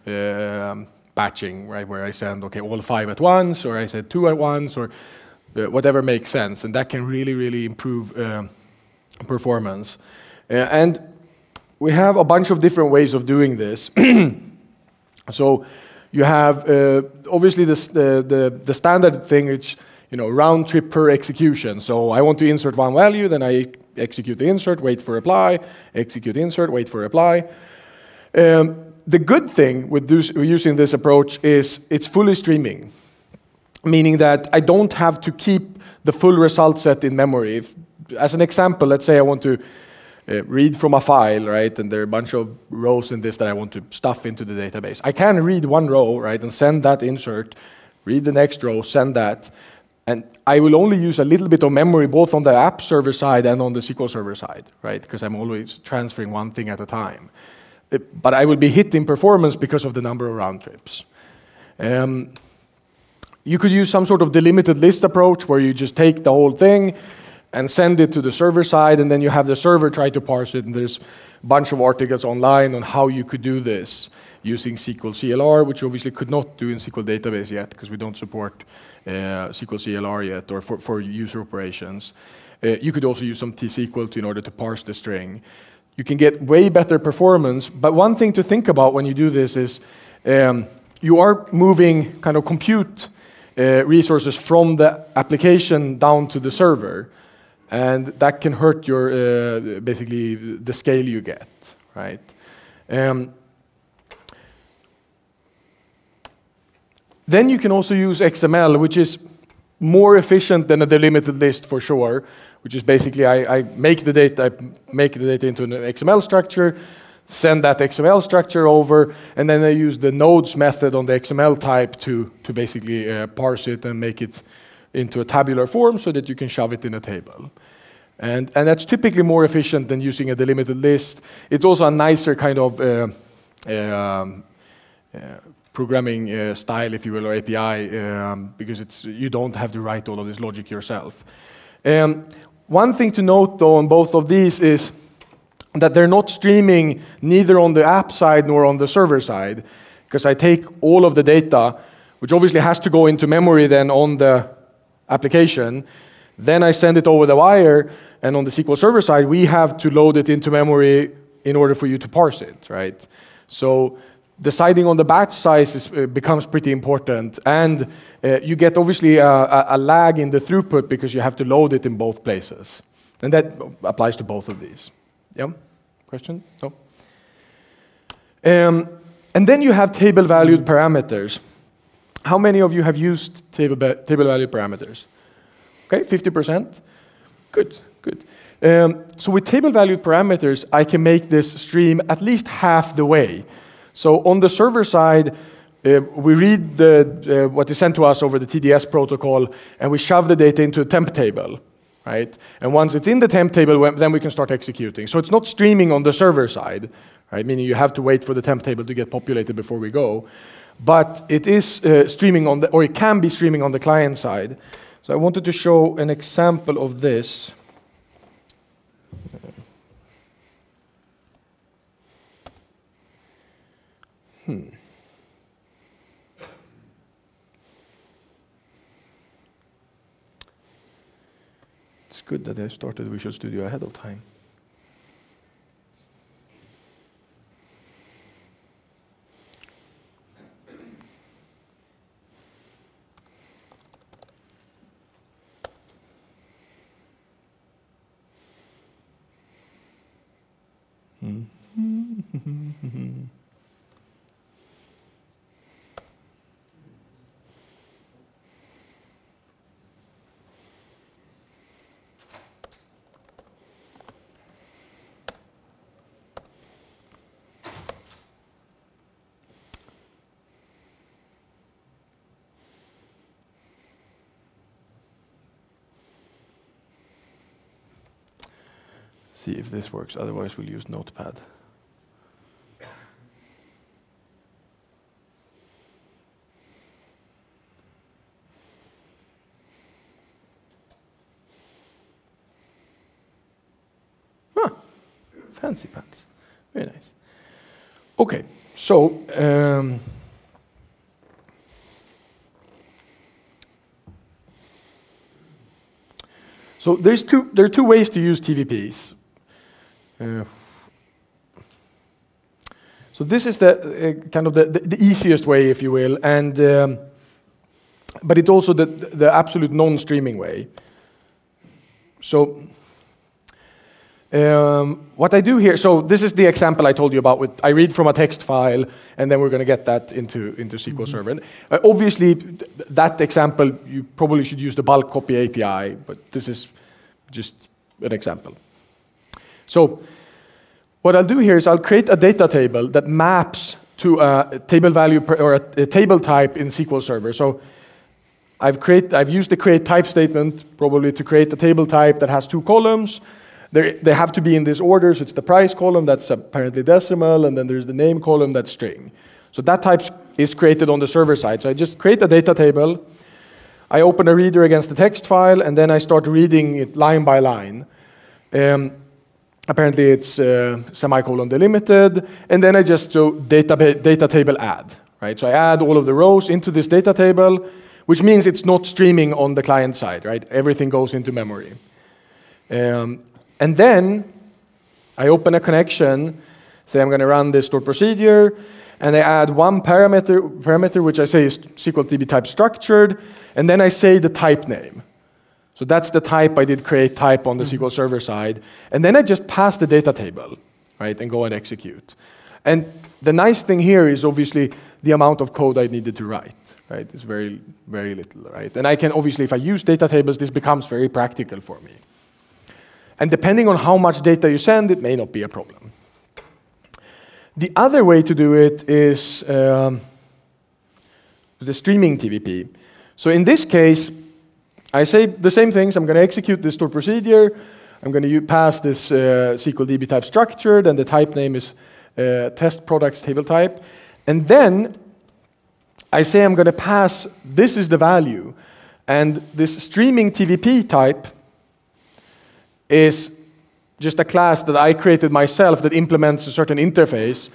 batching, right? Where I send, all 5 at once, or I said 2 at once, or whatever makes sense. And that can really, really improve performance. And we have a bunch of different ways of doing this. So you have, obviously, the standard thing, which, round trip per execution. So I want to insert one value, then I execute the insert, wait for reply, execute insert, wait for reply. The good thing with using this approach is it's fully streaming, meaning that I don't have to keep the full result set in memory. As an example, let's say I want to read from a file, right, and there are a bunch of rows in this that I want to stuff into the database. I can read one row, right, and send that insert, read the next row, send that, and I will only use a little bit of memory both on the app server side and on the SQL server side, right, because I'm always transferring one thing at a time. But I will be hitting performance because of the number of round trips. You could use some sort of delimited list approach where you just take the whole thing and send it to the server side, and then you have the server try to parse it, and there's a bunch of articles online on how you could do this using SQL CLR, which you obviously could not do in SQL Database yet, because we don't support SQL CLR yet, or for user operations. You could also use some T-SQL in order to parse the string. You can get way better performance, but one thing to think about when you do this is you are moving kind of compute resources from the application down to the server. And that can hurt your, basically, the scale you get, right? Then you can also use XML, which is more efficient than a delimited list for sure, which is basically I make the data into an XML structure, send that XML structure over, and then I use the nodes method on the XML type to basically parse it and make it into a tabular form so that you can shove it in a table. And that's typically more efficient than using a delimited list. It's also a nicer kind of programming style, if you will, or API, because you don't have to write all of this logic yourself. One thing to note, though, on both of these is that they're not streaming neither on the app side nor on the server side, because I take all of the data, which obviously has to go into memory then on the application, then I send it over the wire, and on the SQL Server side, we have to load it into memory in order for you to parse it, right? So deciding on the batch size becomes pretty important, and you get obviously a lag in the throughput because you have to load it in both places. And that applies to both of these. Yeah? Question? No? And then you have table-valued parameters. How many of you have used table-valued parameters? Okay, 50%. Good, good. So with table-valued parameters, I can make this stream at least half the way. So on the server side, we read what is sent to us over the TDS protocol, and we shove the data into a temp table, right? And once it's in the temp table, then we can start executing. So it's not streaming on the server side, right? Meaning you have to wait for the temp table to get populated before we go. But it is streaming on or it can be streaming on the client side. So I wanted to show an example of this. It's good that I started Visual Studio ahead of time. See if this works, otherwise we'll use Notepad. Huh, fancy pants, very nice. Okay, so there are two ways to use TVPs. So this is the kind of the easiest way, if you will, and but it's also the absolute non-streaming way. So what I do here, so this is the example I told you about. I read from a text file, and then we're going to get that into SQL Server. And, obviously, that example you probably should use the bulk copy API, but this is just an example. So what I'll do here is I'll create a data table that maps to a table value or a table type in SQL Server. So I've used the create type statement probably to create a table type that has two columns. They have to be in this order. So it's the price column that's apparently decimal, and then there's the name column that's string. So that type is created on the server side. So I just create a data table. I open a reader against the text file, and then I start reading it line by line. Apparently it's semicolon delimited, and then I just do data table add, right? So I add all of the rows into this data table, which means it's not streaming on the client side, right? Everything goes into memory. And then I open a connection, say I'm going to run this stored procedure, and I add one parameter which I say is SQL DB type structured, and then I say the type name. So that's the type I did create type on the SQL Server side. And then I just pass the data table, right, and go and execute. And the nice thing here is obviously the amount of code I needed to write, right? It's very, very little, right? And I can obviously, if I use data tables, this becomes very practical for me. And depending on how much data you send, it may not be a problem. The other way to do it is the streaming TVP. So in this case, I say the same things. I'm going to execute this stored procedure. I'm going to pass this SQL DB type structured, and the type name is test products table type. And then I say I'm going to pass, this is the value. And this streaming TVP type is just a class that I created myself that implements a certain interface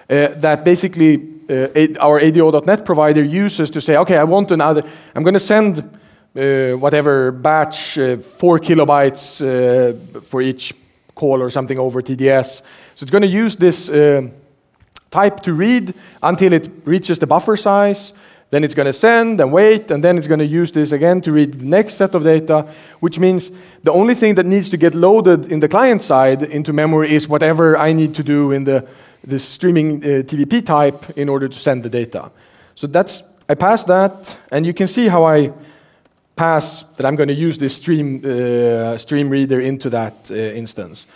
that basically our ADO.NET provider uses to say, okay, I want another, I'm going to send whatever batch, 4 kilobytes for each call or something over TDS. So it's going to use this type to read until it reaches the buffer size. Then it's going to send and wait, and then it's going to use this again to read the next set of data, which means the only thing that needs to get loaded in the client side into memory is whatever I need to do in the streaming TVP type in order to send the data. So I pass that, and you can see how I pass that I'm going to use this stream reader into that instance.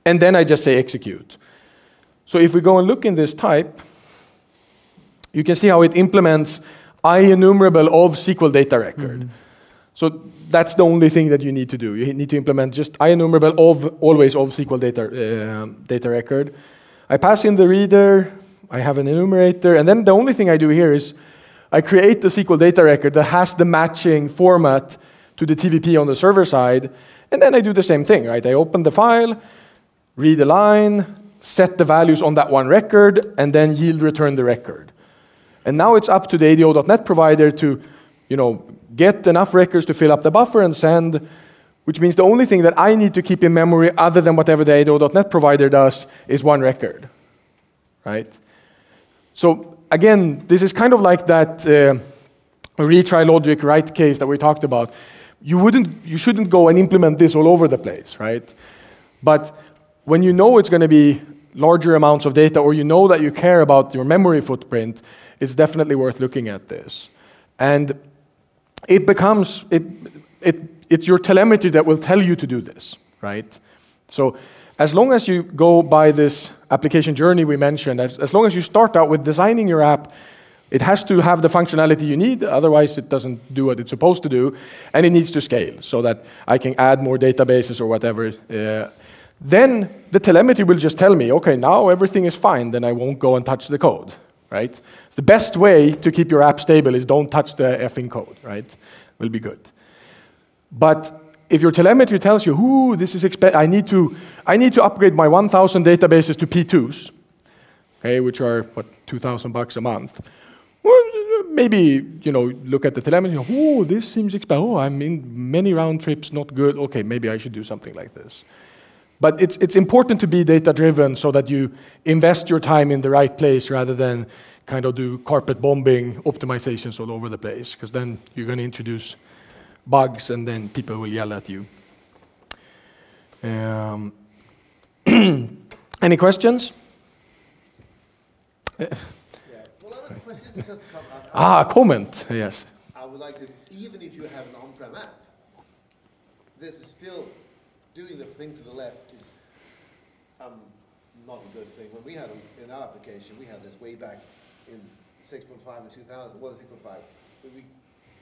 And then I just say execute. So if we go and look in this type, you can see how it implements IEnumerable of SQL data record. So that's the only thing that you need to do. You need to implement just IEnumerable of always of SQL data record. I pass in the reader, I have an enumerator, and then the only thing I do here is I create the SQL data record that has the matching format to the TVP on the server side, and then I do the same thing, right? I open the file, read the line, set the values on that one record, and then yield return the record. And now it's up to the ADO.NET provider to, get enough records to fill up the buffer and send, which means the only thing that I need to keep in memory other than whatever the ADO.NET provider does is one record, right? So again, this is kind of like that retry logic write case that we talked about. You shouldn't go and implement this all over the place, right? But when you know it's going to be larger amounts of data, or you know that you care about your memory footprint, it's definitely worth looking at this. And it becomes, it's your telemetry that will tell you to do this, right? So as long as you go by this application journey we mentioned, as long as you start out with designing your app, it has to have the functionality you need, otherwise it doesn't do what it's supposed to do, and it needs to scale so that I can add more databases or whatever. Then the telemetry will just tell me, okay, now everything is fine, then I won't go and touch the code, right? The best way to keep your app stable is don't touch the effing code, right? Will be good. But if your telemetry tells you, ooh, this is I need to upgrade my 1,000 databases to P2s, okay, which are what, $2,000 a month. Well, maybe look at the telemetry. Oh, this seems expensive. Oh, I'm in many round trips, not good. Okay, maybe I should do something like this. But it's important to be data-driven so that you invest your time in the right place rather than kind of do carpet bombing optimizations all over the place, because then you're going to introduce bugs and then people will yell at you. Any questions? Yeah. Well, other questions just come up. Comment, yes. I would like to, even if you have an on-prem app, this is still doing the thing to the left is not a good thing. When we had in our application, we had this way back in 6.5 and 2000. Well, 6.5, but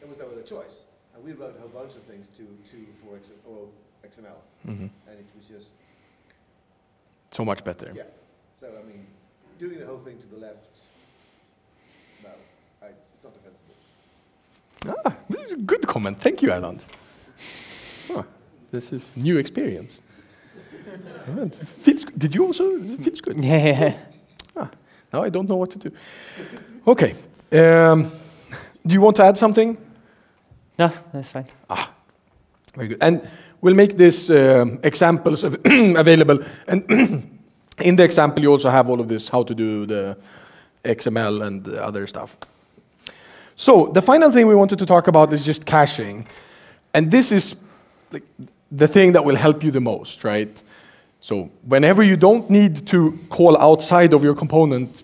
it was never the choice, and we wrote a whole bunch of things for XML, and it was just so much better. Yeah. So I mean, doing the whole thing to the left, no, it's not defensible. Good comment. Thank you, Alan. This is new experience. Did you also? It feels good. Yeah. Now I don't know what to do. Okay. Do you want to add something? No, that's fine. Very good. And we'll make these examples available. And in the example, you also have all of this, how to do the XML and the other stuff. So the final thing we wanted to talk about is just caching. And this is the thing that will help you the most, right? So whenever you don't need to call outside of your component,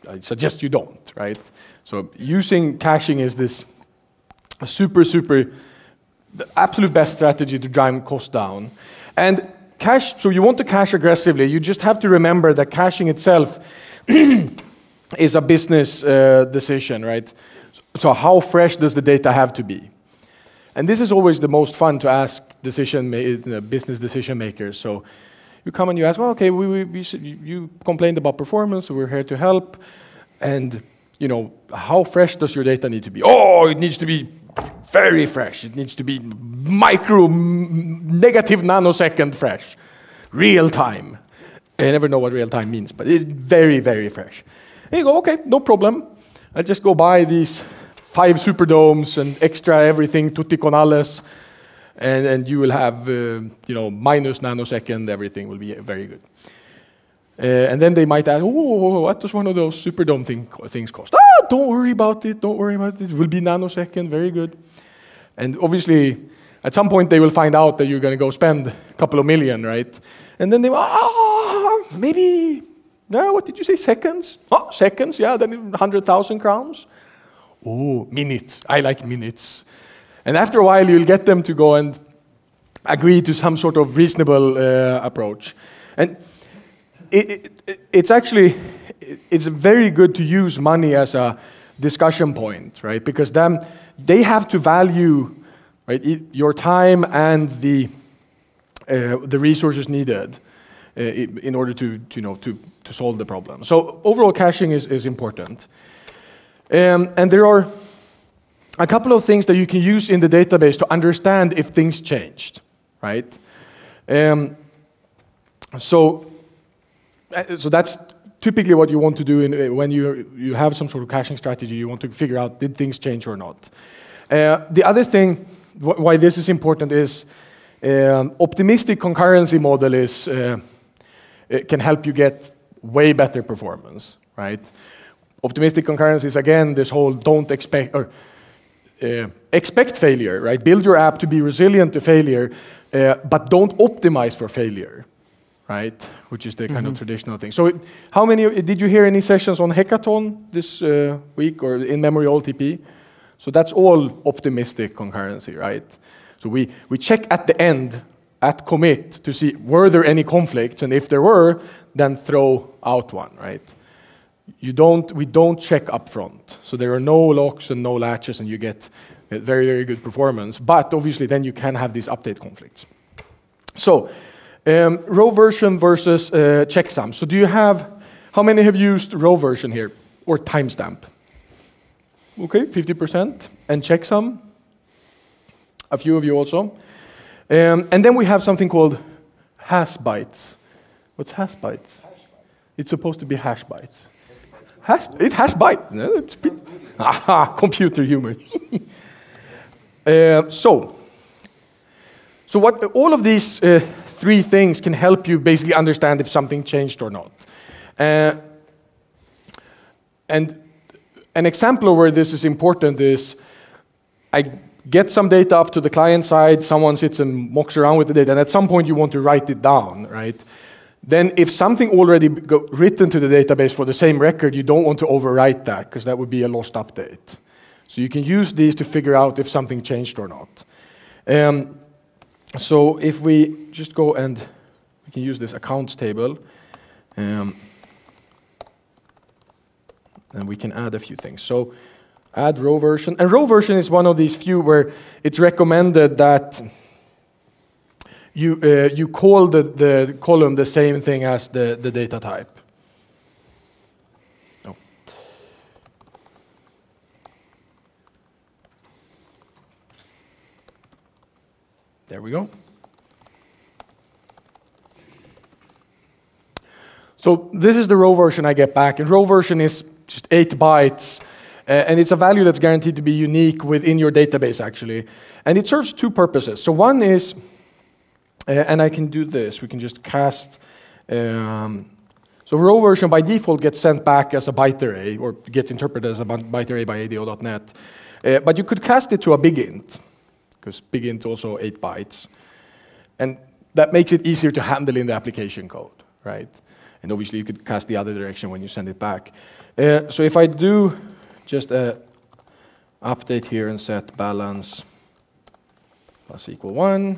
I suggest you don't, right? So using caching is this the absolute best strategy to drive costs down. And so you want to cache aggressively, you just have to remember that caching itself is a business decision, right? So how fresh does the data have to be? And this is always the most fun to ask business decision makers. So you come and you ask, well, okay, you complained about performance, so we're here to help. And how fresh does your data need to be? Oh, it needs to be very fresh. It needs to be negative nanosecond fresh, real time. I never know what real time means, but it's very, very fresh. And you go, okay, no problem. I'll just go buy these 5 superdomes and extra everything, tutti con alles, and you will have, minus nanosecond, everything will be very good. And then they might ask, oh, what does one of those superdome things cost? Don't worry about it, don't worry about it. It will be nanosecond, very good. And obviously, at some point, they will find out that you're going to go spend a couple of million, right? And then they will, maybe, no, what did you say, seconds? Oh, seconds, yeah, then 100,000 crowns. Oh, minutes, I like minutes. And after a while, you'll get them to go and agree to some sort of reasonable approach. And it's actually, it's very good to use money as a discussion point, right? Because then they have to value, right, your time and the resources needed in order to solve the problem. So overall caching is important. And there are a couple of things that you can use in the database to understand if things changed, right? So that's typically what you want to do when you have some sort of caching strategy. You want to figure out, did things change or not? The other thing, why this is important is optimistic concurrency model it can help you get way better performance, right? Optimistic concurrency is, again, this whole don't expect, or expect failure, right? Build your app to be resilient to failure, but don't optimize for failure, right? Which is the kind of traditional thing. So how many, did you hear any sessions on Hackathon this week or in-memory OLTP? So that's all optimistic concurrency, right? So we check at the end, at commit, to see were there any conflicts, and if there were, then throw out one, right? We don't check up front. So there are no locks and no latches, and you get very, very good performance. But obviously, then you can have these update conflicts. So row version versus checksum. So do you have, how many have used row version here, or timestamp? Okay, 50%. And checksum? A few of you also. And then we have something called hash bytes. What's hash bytes? It's supposed to be hash bytes. It has byte. No, aha, computer humor. So what all of these three things can help you basically understand if something changed or not. And an example of where this is important is I get some data up to the client side, someone sits and mocks around with the data, and at some point you want to write it down, right? Then if something already got written to the database for the same record, you don't want to overwrite that, because that would be a lost update. So you can use these to figure out if something changed or not. So if we just go and we can use this accounts table, and we can add a few things. So add row version. And row version is one of these few where it's recommended that you call the column the same thing as the data type. Oh. There we go. So this is the row version I get back, and row version is just 8 bytes, and it's a value that's guaranteed to be unique within your database, actually. And it serves two purposes. So one is, and I can do this, we can just cast, so row version by default gets sent back as a byte array, or gets interpreted as a byte array by ADO.NET. But you could cast it to a big int, because big int also 8 bytes. And that makes it easier to handle in the application code, right? And obviously you could cast the other direction when you send it back. So if I do just a update here and set balance plus equal 1,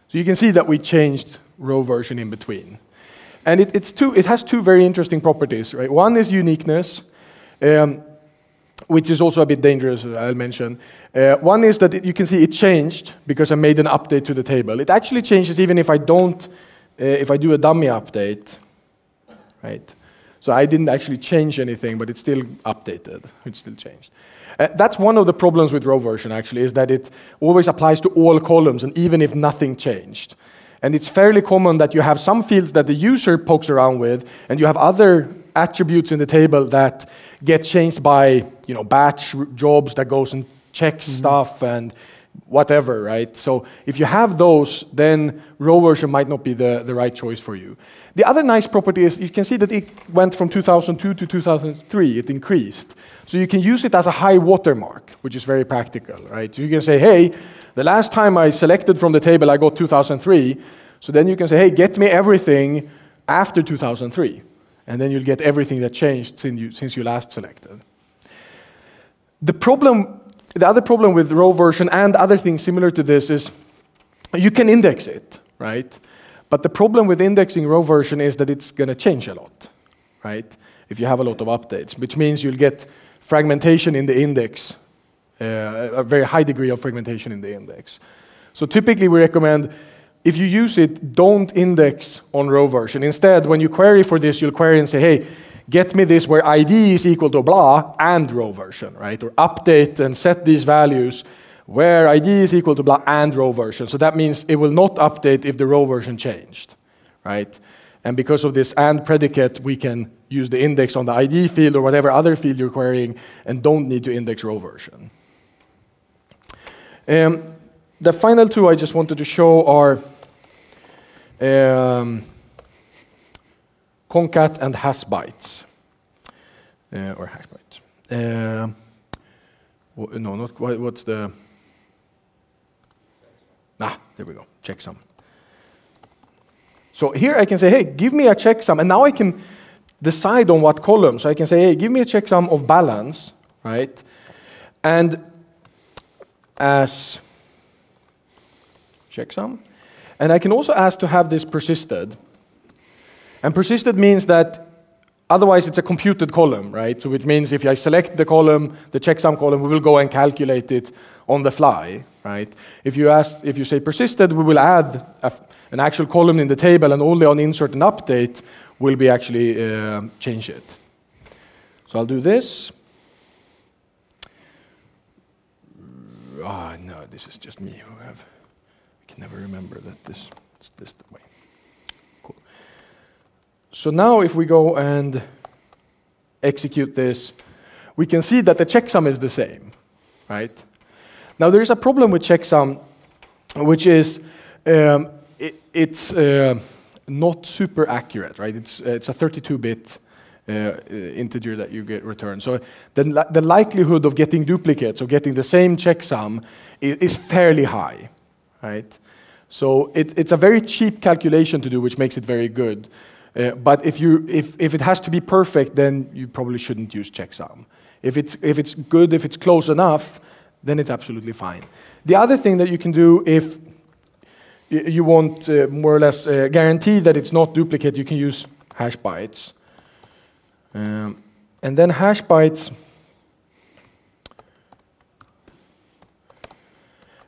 so you can see that we changed row version in between. And it has two very interesting properties, right? One is uniqueness, which is also a bit dangerous, I'll mention. One is that you can see it changed because I made an update to the table. It actually changes even if I don't, if I do a dummy update, right? So I didn't actually change anything, but it's still updated. It still changed. That's one of the problems with row version, actually, is that it always applies to all columns, and even if nothing changed. And it's fairly common that you have some fields that the user pokes around with, and you have other attributes in the table that get changed by, batch jobs that goes and checks stuff and whatever, right? So if you have those, then row version might not be the right choice for you. The other nice property is you can see that it went from 2002 to 2003, it increased. So you can use it as a high watermark, which is very practical, right? You can say, hey, the last time I selected from the table, I got 2003. So then you can say, hey, get me everything after 2003. And then you'll get everything that changed since you last selected. The other problem with row version and other things similar to this is you can index it, right? But the problem with indexing row version is that it's going to change a lot, right? If you have a lot of updates, which means you'll get fragmentation in the index, a very high degree of fragmentation in the index. So typically we recommend, if you use it, don't index on row version. Instead, when you query for this, you'll query and say, hey, get me this where ID is equal to blah and row version, right? Or update and set these values where ID is equal to blah and row version. So that means it will not update if the row version changed, right? And because of this and predicate, we can use the index on the ID field or whatever other field you're querying and don't need to index row version. The final two I just wanted to show are concat and hash bytes. Or hash bytes. No, not quite. What's the... there we go, checksum. So here I can say, hey, give me a checksum, and now I can decide on what column. So I can say, hey, give me a checksum of balance, right? And as checksum. And I can also ask to have this persisted. And persisted means that otherwise it's a computed column, right? So which means if I select the column, the checksum column, we will go and calculate it on the fly, right? If you say persisted, we will add an actual column in the table, and only on insert and update will we actually change it. So I'll do this. No, this is just me who have. I can never remember that it's this way. Cool. So now if we go and execute this, we can see that the checksum is the same, right? Now there is a problem with checksum, which is it's not super accurate, right? It's a 32-bit integer that you get returned. So the likelihood of getting duplicates, or getting the same checksum, is fairly high, right? So it's a very cheap calculation to do, which makes it very good. But if it has to be perfect, then you probably shouldn't use checksum. If it's good, if it's close enough, then it's absolutely fine. The other thing that you can do, if you want more or less guarantee that it's not duplicate, you can use hash bytes. And then hash bytes.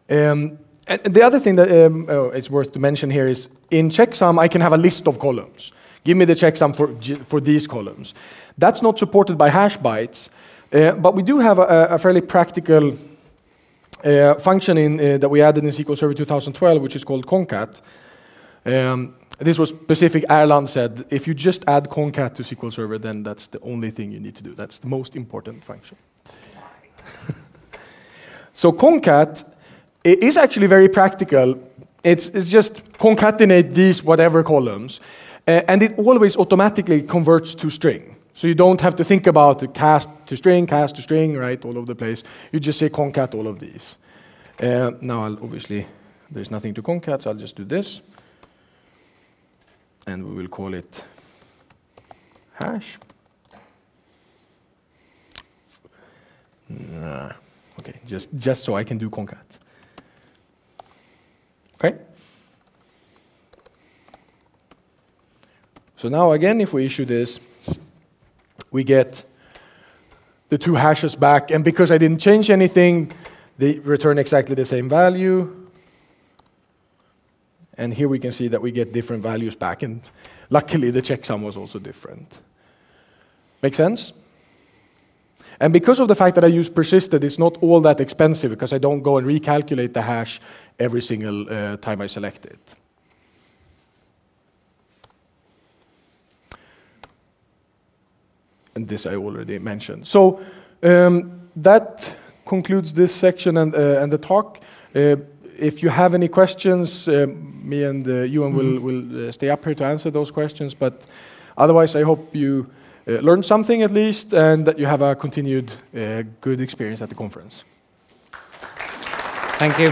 And the other thing that it's worth to mention here is, in checksum, I can have a list of columns. Give me the checksum for these columns. That's not supported by hash bytes, but we do have a fairly practical function that we added in SQL Server 2012, which is called concat. This was specific. Erland said, if you just add concat to SQL Server, then that's the only thing you need to do. That's the most important function. So concat is actually very practical. It's just concatenate these whatever columns, and it always automatically converts to string. So you don't have to think about the cast to string, right, all over the place. You just say concat all of these. Now, obviously, there's nothing to concat, so I'll just do this. And we will call it hash. Okay, just so I can do concat. Okay. So now again, if we issue this, we get the two hashes back, and because I didn't change anything, they return exactly the same value. And here we can see that we get different values back, and luckily the checksum was also different. Make sense? And because of the fact that I use persisted, it's not all that expensive, because I don't go and recalculate the hash every single time I select it. And this I already mentioned. So that concludes this section and the talk. If you have any questions, me and Ewan will stay up here to answer those questions. But otherwise, I hope you learned something at least, and that you have a continued good experience at the conference. Thank you.